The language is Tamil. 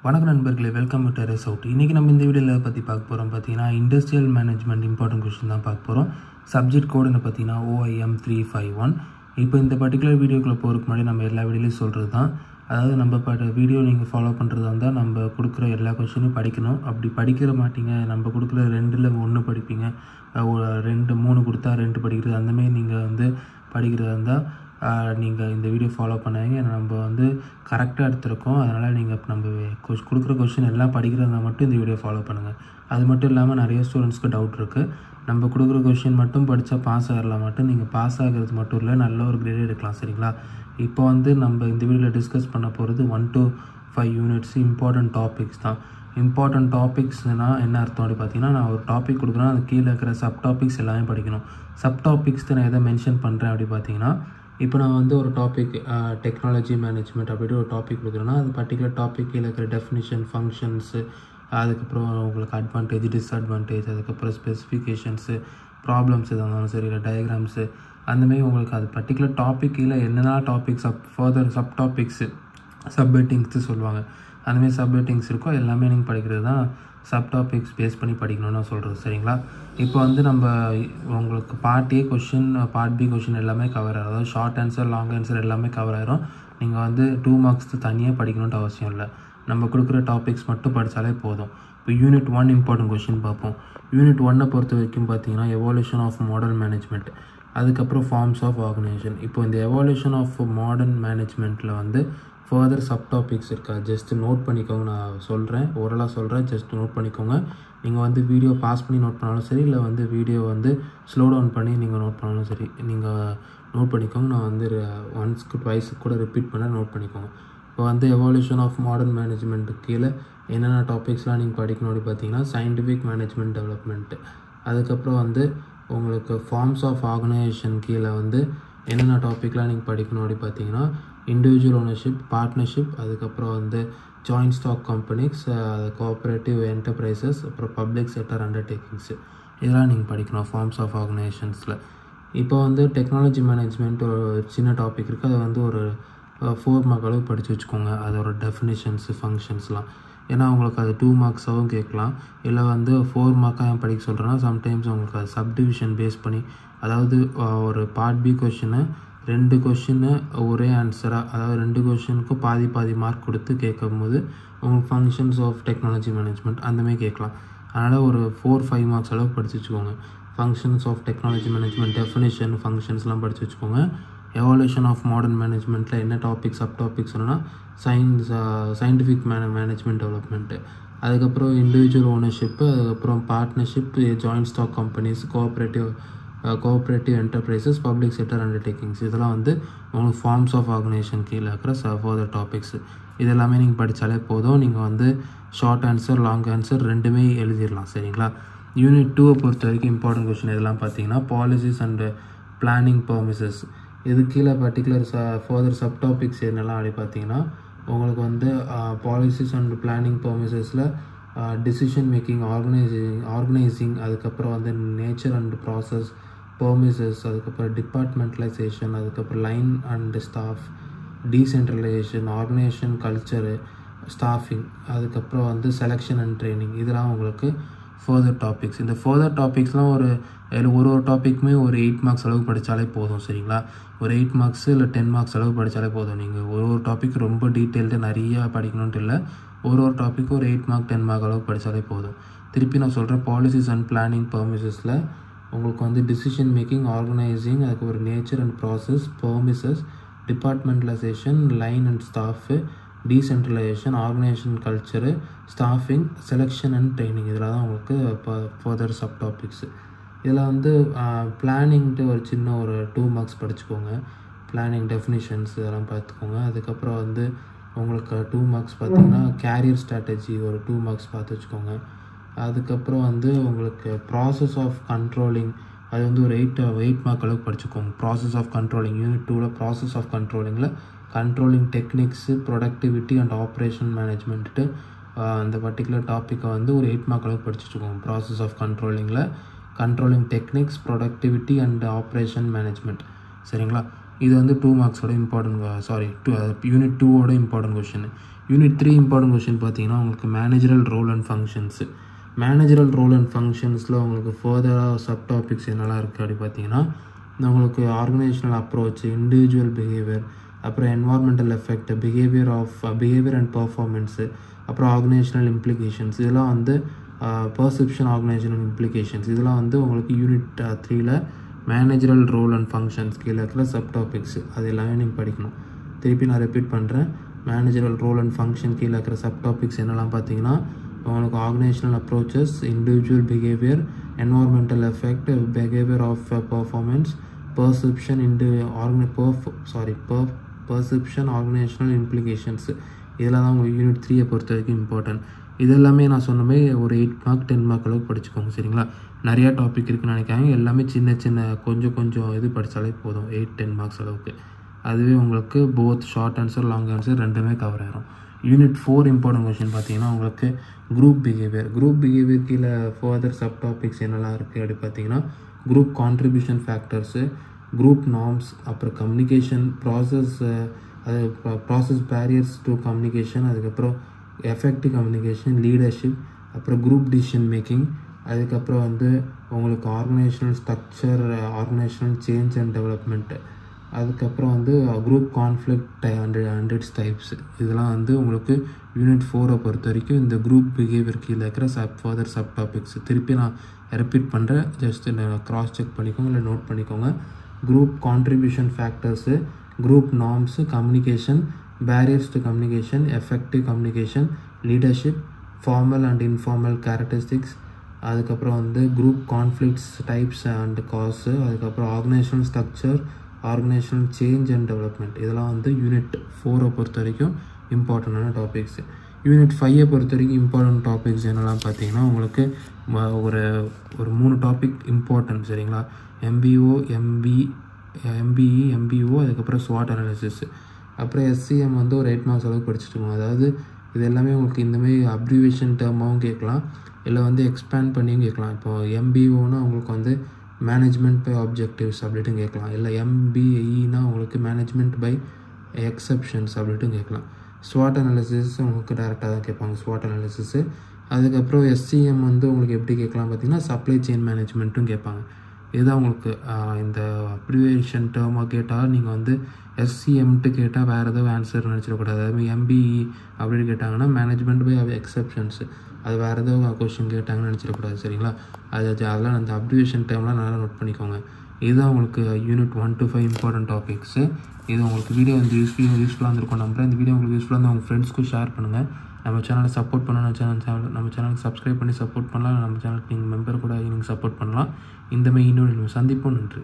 வணக்கம் நண்பர்களே, வெல்கம் டு டெரஸ் அவுட். இன்றைக்கி நம்ம இந்த வீடியோவில் பற்றி பார்க்க போகிறோம் பார்த்தீங்கன்னா இண்டஸ்ட்ரியல் மேனேஜ்மெண்ட் இம்பார்ட்டன்ட் கொஸ்டின் தான் பார்க்க போகிறோம். சப்ஜெக்ட் கோடுன்னு பார்த்தீங்கன்னா OIM 351. இப்போ இந்த பர்டிகுலர் வீடியோக்குள்ளே போகிறதுக்கு முன்னாடி நம்ம எல்லா வீடியோலையும் சொல்கிறது தான், அதாவது நம்ம வீடியோ நீங்கள் ஃபாலோ பண்ணுறதா இருந்தால் நம்ம கொடுக்குற எல்லா கொஸ்டினையும் படிக்கணும். அப்படி படிக்கிற மாட்டீங்க, நம்ம கொடுக்குற 2ல் 1 படிப்பீங்க, 2 3 கொடுத்தா 2 படிக்கிறது, அந்தமாரி நீங்கள் படிக்கிறதா இருந்தால் நீங்கள் இந்த வீடியோ ஃபாலோ பண்ணாங்க. நம்ம கரெக்டாக எடுத்துருக்கோம். அதனால் நீங்கள் நம்ம கொடுக்குற கொஸ்டின் எல்லாம் படிக்கிறதா மட்டும் இந்த வீடியோ ஃபாலோ பண்ணுங்கள். அது மட்டும் இல்லாமல் நிறைய ஸ்டூடெண்ட்ஸ்க்கு டவுட் இருக்குது, நம்ம கொடுக்குற கொஸ்டின் மட்டும் படித்தா பாஸ் ஆகலாம். மட்டும் நீங்கள் பாஸ் ஆகிறது மட்டும் இல்லை, நல்ல ஒரு கிரேட் எடுக்கலாம். சரிங்களா? இப்போ நம்ம இந்த வீடியோவில் டிஸ்கஸ் பண்ண போகிறது 1 to 5 யூனிட்ஸ் இம்பார்ட்டன்ட் டாபிக்ஸ் தான். இம்பார்ட்டன்ட் டாபிக்ஸ்னால் என்ன அர்த்தம் அப்படி பார்த்தீங்கன்னா, நான் ஒரு டாபிக் கொடுக்குறேன், அது கீழே இருக்கிற சப் டாபிக்ஸ் எல்லாமே படிக்கணும். சப் டாபிக்ஸ் நான் எதை மென்ஷன் பண்ணுறேன் அப்படி பார்த்தீங்கன்னா, இப்போ நான் ஒரு டாபிக் டெக்னாலஜி மேனேஜ்மெண்ட் அப்படின்ட்டு ஒரு டாபிக் கொடுக்குறேன்னா, அது பர்டிகுலர் டாபிக் கீழே இருக்கிற டெஃபினிஷன், ஃபங்க்ஷன்ஸு, அதுக்கப்புறம் உங்களுக்கு அட்வான்டேஜ், டிஸ்அட்வான்டேஜ், அதுக்கப்புறம் ஸ்பெசிஃபிகேஷன்ஸு, ப்ராப்ளம்ஸ் எதாக இருந்தாலும் சரி, இல்லை டயக்ராம்ஸு, அந்தமாரி உங்களுக்கு அது பர்டிகுலர் டாபிக் கீழே என்னென்ன டாபிக்ஸ் ஃபர்தர் சப் டாபிக்ஸு, சப்ஹெட்டிங்ஸு சொல்லுவாங்க, அந்தமாரி சப்ஹெட்டிங்ஸ் இருக்கோ எல்லாமே நீங்கள் படிக்கிறது தான் சப் டாபிக்ஸ் பேஸ் பண்ணி படிக்கணும்னு நான் சொல்கிறது. சரிங்களா? இப்போ நம்ம உங்களுக்கு part A question, part B question எல்லாமே கவர் ஆகும். அதாவது ஷார்ட் ஆன்சர், லாங் ஆன்சர் எல்லாமே கவர் ஆகிரும். நீங்கள் 2 மார்க்ஸ் தனியாக படிக்கணுன்ட்டு அவசியம் இல்லை. நம்ம கொடுக்குற டாபிக்ஸ் மட்டும் படித்தாலே போதும். இப்போ யூனிட் 1 இம்பார்ட்டன்ட் கொஷின் பார்ப்போம். யூனிட் 1 பொறுத்த வரைக்கும் பார்த்தீங்கன்னா எவால்யூஷன் ஆஃப் மாடர்ன் மேனேஜ்மெண்ட், அதுக்கப்புறம் ஃபார்ம்ஸ் ஆஃப் ஆர்கனைசேஷன். இப்போ இந்த எவால்யூஷன் ஆஃப் மாடர்ன் மேனேஜ்மெண்ட்டில் ஃபர்தர் சப் டாபிக்ஸ் இருக்கா, ஜஸ்ட் நோட் பண்ணிக்கோங்க. நான் சொல்கிறேன், ஓரலாக சொல்கிறேன், ஜஸ்ட் நோட் பண்ணிக்கோங்க. நீங்கள் வீடியோ பாஸ் பண்ணி நோட் பண்ணாலும் சரி, இல்லை வீடியோ ஸ்லோ டவுன் பண்ணி நீங்கள் நோட் பண்ணாலும் சரி, நீங்கள் நோட் பண்ணிக்கோங்க. நான் ஒன்ஸ்க்கு ட்வைஸுக்கு கூட ரிப்பீட் பண்ண நோட் பண்ணிக்கோங்க. இப்போ எவால்யூஷன் ஆஃப் மாடர்ன் மேனேஜ்மெண்ட்டுக்கு கீழே என்னென்ன டாபிக்ஸ்லாம் நீங்கள் படிக்கணும் அப்படி பார்த்தீங்கன்னா, சயின்டிஃபிக் மேனேஜ்மெண்ட் டெவலப்மெண்ட்டு, அதுக்கப்புறம் உங்களுக்கு ஃபார்ம்ஸ் ஆஃப் ஆர்கனைசேஷன் கீழே என்னென்ன டாப்பிக்லாம் நீங்கள் படிக்கணும் அப்படி பார்த்தீங்கன்னா, இண்டிவிஜுவல் ஓனர்ஷிப், பார்ட்னர்ஷிப், அதுக்கப்புறம் joint stock companies, cooperative enterprises, அப்புறம் பப்ளிக் செக்டர் அண்டர்டேக்கிங்ஸு, இதெல்லாம் நீங்கள் படிக்கணும் ஃபார்ம்ஸ் ஆஃப் ஆர்கனைசேஷன்ஸில். இப்போ டெக்னாலஜி மேனேஜ்மெண்ட் ஒரு சின்ன டாபிக் இருக்குது, அது ஒரு 4 மார்க் அளவு படித்து வச்சுக்கோங்க. அதோட டெஃபினிஷன்ஸு, ஃபங்க்ஷன்ஸ்லாம். ஏன்னா உங்களுக்கு அது 2 மார்க்ஸாகவும் கேட்கலாம், இல்லை 4 மார்க்காக ஏன் படிக்க சொல்கிறேன்னா, சம்டைம்ஸ் உங்களுக்கு அது சப்டிவிஷன் பேஸ் பண்ணி, அதாவது ஒரு பார்ட் B கொஷினை 2 கொஷின்னு ஒரே ஆன்சராக, அதாவது 2 கொஷினுக்கும் பாதி மார்க் கொடுத்து கேட்கும் போது உங்களுக்கு ஃபங்க்ஷன்ஸ் ஆஃப் டெக்னாலஜி மேனேஜ்மெண்ட் அந்தமாதிரி கேட்கலாம். அதனால் ஒரு 4-5 மார்க்ஸ் அளவுக்கு படித்து வச்சுக்கோங்க. Functions of technology management, definition, ஃபங்க்ஷன்ஸ்லாம் படித்து வச்சுக்கோங்க. எவால்யூஷன் ஆஃப் மாடர்ன் மேனேஜ்மெண்ட்டில் என்ன டாபிக் சப் டாபிக்ஸ் சொன்னால், சயின்டிஃபிக் மேனேஜ்மெண்ட் டெவலப்மெண்ட்டு, அதுக்கப்புறம் இண்டிவிஜுவல் ஓனர்ஷிப்பு, அதுக்கப்புறம் partnership, joint stock companies, cooperative enterprises, public sector undertakings, இதெல்லாம் உங்களுக்கு ஃபார்ம்ஸ் ஆஃப் ஆர்கனைசேஷன் கீழே இருக்கிற ஃபர்தர் டாபிக்ஸ். இதெல்லாமே நீங்கள் படித்தாலே போதும். நீங்கள் ஷார்ட் ஆன்சர், லாங் ஆன்சர் ரெண்டுமே எழுதிடலாம். சரிங்களா? யூனிட் 2 பொறுத்த வரைக்கும் இம்பார்ட்டன்ட் கொஸ்டின் இதெல்லாம் பார்த்தீங்கன்னா, பாலிசிஸ் அண்ட் பிளானிங் பர்மிசஸ். இது கீழே பர்டிகுலர் ஃபர்தர் சப் டாபிக்ஸ் என்னெல்லாம் அப்படி பார்த்தீங்கன்னா, உங்களுக்கு பாலிசிஸ் அண்ட் பிளானிங் பர்மிசஸில் டிசிஷன் மேக்கிங், ஆர்கனைசிங், அதுக்கப்புறம் நேச்சர் அண்ட் ப்ராசஸ், பர்மிசஸ், அதுக்கப்புறம் டிபார்ட்மெண்டலைசேஷன், அதுக்கப்புறம் line and staff, decentralisation, organisation culture, staffing, அதுக்கப்புறம் செலெக்ஷன் அண்ட் ட்ரைனிங், இதெல்லாம் உங்களுக்கு ஃபர்தர் டாபிக்ஸ். இந்த ஃபர்தர் டாபிக்ஸ்லாம் ஒரு டாப்பிக்குமே ஒரு 8 மார்க்ஸ் அளவு படித்தாலே போதும். சரிங்களா? ஒரு 8 மார்க்ஸ் இல்லை 10 மார்க்ஸ் அளவு படித்தாலே போதும். நீங்கள் ஒரு டாபிக் ரொம்ப டீட்டெயில்டாக நிறையா படிக்கணுன்ட்டு இல்லை, ஒரு டாப்பிக்கும் ஒரு 8 மார்க் 10 மார்க் அளவு படித்தாலே போதும். திருப்பி நான் சொல்கிறேன், பாலிசிஸ் அண்ட் பிளானிங் பர்மிசஸில் உங்களுக்கு டிசிஷன் மேக்கிங், ஆர்கனைசிங், அதுக்கப்புறம் nature and process, premises, departmentalisation, line and staff, decentralisation, organisation culture, staffing, selection and training, இதில் தான் உங்களுக்கு ஃபர்தர் சப் டாபிக்ஸு. இதில் பிளானிங்ட்டு ஒரு சின்ன ஒரு 2 மார்க்ஸ் படிச்சுக்கோங்க. பிளானிங் டெஃபினிஷன்ஸ் இதெல்லாம் பார்த்துக்கோங்க. அதுக்கப்புறம் உங்களுக்கு 2 மார்க்ஸ் பார்த்தீங்கன்னா, கேரியர் ஸ்ட்ராட்டஜி ஒரு 2 மார்க்ஸ் பார்த்து வச்சுக்கோங்க. அதுக்கப்புறம் உங்களுக்கு ப்ராசஸ் ஆஃப் கண்ட்ரோலிங், அது ஒரு 8 மார்க் அளவுக்கு படிச்சுக்கோங்க. ப்ராசஸ் ஆஃப் கண்ட்ரோலிங் யூனிட் 2ல் ப்ராசஸ் ஆஃப் கண்ட்ரோலிங்கில் controlling techniques, productivity and operation management, அந்த பர்டிகுலர் டாப்பிக்கை ஒரு 8 மார்க் அளவுக்கு படிச்சு வச்சுக்கோங்க. ப்ராசஸ் ஆஃப் கண்ட்ரோலிங்கில் controlling techniques, productivity and operation management. சரிங்களா? இது 2 மார்க்ஸோட இம்பார்ட்டன்ட், யூனிட் 2ஓட important question. Unit 3 important question பார்த்தீங்கன்னா உங்களுக்கு managerial role and functions. Managerial role and ஃபங்க்ஷன்ஸில் உங்களுக்கு ஃபர்தராக சப் டாபிக்ஸ் என்னெல்லாம் இருக்குது அப்படி பார்த்தீங்கன்னா உங்களுக்கு ஆர்கனைசேஷனல் அப்ரோச், இண்டிவிஜுவல் பிஹேவியர், அப்புறம் environmental effect, behaviour and performance, அப்புறம் ஆர்கனைசேஷனல் இம்ப்ளிகேஷன்ஸ், இதெல்லாம் வந்து பர்செப்ஷன் ஆர்கனைசேஷனல் இம்ப்ளிகேஷன்ஸ், இதெல்லாம் வந்து உங்களுக்கு யூனிட் 3ல் மேனேஜரல் ரோல் அண்ட் ஃபங்க்ஷன்ஸ் கீழே இருக்கிற சப் டாபிக்ஸு. அது எல்லாமே நீங்கள் படிக்கணும். திருப்பி நான் ரிப்பீட் பண்ணுறேன். மேனேஜரல் ரோல் அண்ட் ஃபங்க்ஷன் கீழே இருக்கிற சப் டாபிக்ஸ் என்னெல்லாம் பார்த்தீங்கன்னா உங்களுக்கு organisational approaches, individual behaviour, environmental effect, behaviour of performance, perception perception organisational implications. இதெல்லாம் தான் உங்களுக்கு யூனிட் 3 பொறுத்த வரைக்கும் இம்பார்ட்டன்ட். இதெல்லாமே நான் சொன்னமே ஒரு 8 மார்க் 10 மார்க் அளவுக்கு படிச்சுக்கோங்க, சரிங்களா? நிறையா டாபிக் இருக்குன்னு நினைக்காங்க. எல்லாமே சின்ன சின்ன கொஞ்சம் இது படித்தாலே போதும், 8-10 மார்க்ஸ் அளவுக்கு. அதுவே உங்களுக்கு both short answer long answer ரெண்டுமே கவர் ஆகிரும். யூனிட் 4 இம்பார்ட்டன்ட் கொஷின் பார்த்தீங்கன்னா உங்களுக்கு குரூப் பிஹேவியர் கீழே ஃபர்தர் சப் டாபிக்ஸ் என்னெல்லாம் இருக்குது அப்படி பார்த்தீங்கன்னா group contribution factors, group norms, அப்புறம் communication process barriers to communication, அதுக்கப்புறம் எஃபெக்டிவ் கம்யூனிகேஷன், லீடர்ஷிப், அப்புறம் குரூப் டிசிஷன் மேக்கிங், அதுக்கப்புறம் வந்து உங்களுக்கு organisational structure, organisational change and development, அதுக்கப்புறம் வந்து group conflict and its types. இதெல்லாம் வந்து உங்களுக்கு யூனிட் 4 பொறுத்த வரைக்கும் இந்த குரூப் பிஹேவியர் கீழே இருக்கிற ஃபர்தர் சப் டாபிக்ஸ். திருப்பி நான் ரிப்பீட் பண்ணுறேன், ஜஸ்ட் க்ராஸ் செக் பண்ணிக்கோங்க இல்லை நோட் பண்ணிக்கோங்க. Group contribution factors, group norms, communication, barriers to communication, effective communication, leadership, formal and informal characteristics, அதுக்கப்புறம் வந்து குரூப் கான்ஃப்ளிக்ட்ஸ் டைப்ஸ் அண்ட் காஸு, அதுக்கப்புறம் organisational structure, organisational change and development. இதெல்லாம் வந்து யூனிட் 4 பொறுத்த வரைக்கும் இம்பார்ட்டண்டான டாபிக்ஸு. யூனிட் 5 பொறுத்த வரைக்கும் இம்பார்ட்டன்ட் டாபிக்ஸ் என்னெல்லாம் பார்த்தீங்கன்னா உங்களுக்கு ஒரு 3 டாபிக் இம்பார்ட்டன்ட், சரிங்களா? MBO, அதுக்கப்புறம் SWOT அனாலிசிஸ், அப்புறம் SCM வந்து ஒரு 8 மார்க்ஸ் அளவுக்கு படிச்சுட்டுருக்கோம். அதாவது இது எல்லாமே உங்களுக்கு இந்தமாரி அப்ரிவேஷன் டேர்மாகவும் கேட்கலாம், இல்லை வந்து எக்ஸ்பேண்ட் பண்ணியும் கேட்கலாம். இப்போ MBOனா உங்களுக்கு வந்து மேனேஜ்மெண்ட் பை ஆப்ஜெக்டிவ்ஸ் அப்படின்ட்டு கேட்கலாம், இல்லை MBEனா உங்களுக்கு மேனேஜ்மெண்ட் பை எக்ஸப்ஷன்ஸ் அப்படின்ட்டு கேட்கலாம். SWOT அனாலிசிஸ் உங்களுக்கு டேரெக்டாக தான் கேட்பாங்க, SWOT அனாலிசிஸு. அதுக்கப்புறம் SCM வந்து உங்களுக்கு எப்படி கேட்கலாம் பார்த்தீங்கன்னா சப்ளை செயின் மேனேஜ்மெண்ட்டும் கேட்பாங்க. இதுதான் உங்களுக்கு இந்த அப்ரிவேஷன் டேர்மாக கேட்டால் நீங்கள் வந்து SCMட்டு கேட்டால் வேறு ஏதோ ஆன்சர் நினச்சிடக்கூடாது. அதுமாதிரி MBE அப்படின்னு கேட்டாங்கன்னா மேனேஜ்மெண்ட் பை எக்ஸப்ஷன்ஸு, அது வேறு ஏதோ கொஷின் கேட்டாங்கன்னு நினச்சிடக்கூடாது, சரிங்களா? அதெல்லாம் அந்த அப்ரிவேஷன் டேர்ம்லாம் நல்லா நோட் பண்ணிக்கோங்க. இதுதான் உங்களுக்கு யூனிட் 1 to 5 இம்பார்ட்டன்ட் டாபிக்ஸு. இது உங்களுக்கு வீடியோ வந்து யூஸ்ஃபுல்லாக இருந்திருக்கும் நம்புறேன். இந்த வீடியோ உங்களுக்கு யூஸ்ஃபுல்லாக இருந்தால் உங்கள் ஃப்ரெண்ட்ஸ்க்கும் ஷேர் பண்ணுங்கள். நம்ம சேனலை சப்போர்ட் பண்ணணும், நம்ம சேனலுக்கு சப்ஸ்கிரைப் பண்ணி சப்போர்ட் பண்ணலாம். நம்ம சேனலுக்கு நீங்கள் மெம்பர் கூட நீங்கள் சப்போர்ட் பண்ணலாம். இந்தமாதிரி இன்னொரு சந்திப்போம். நன்றி.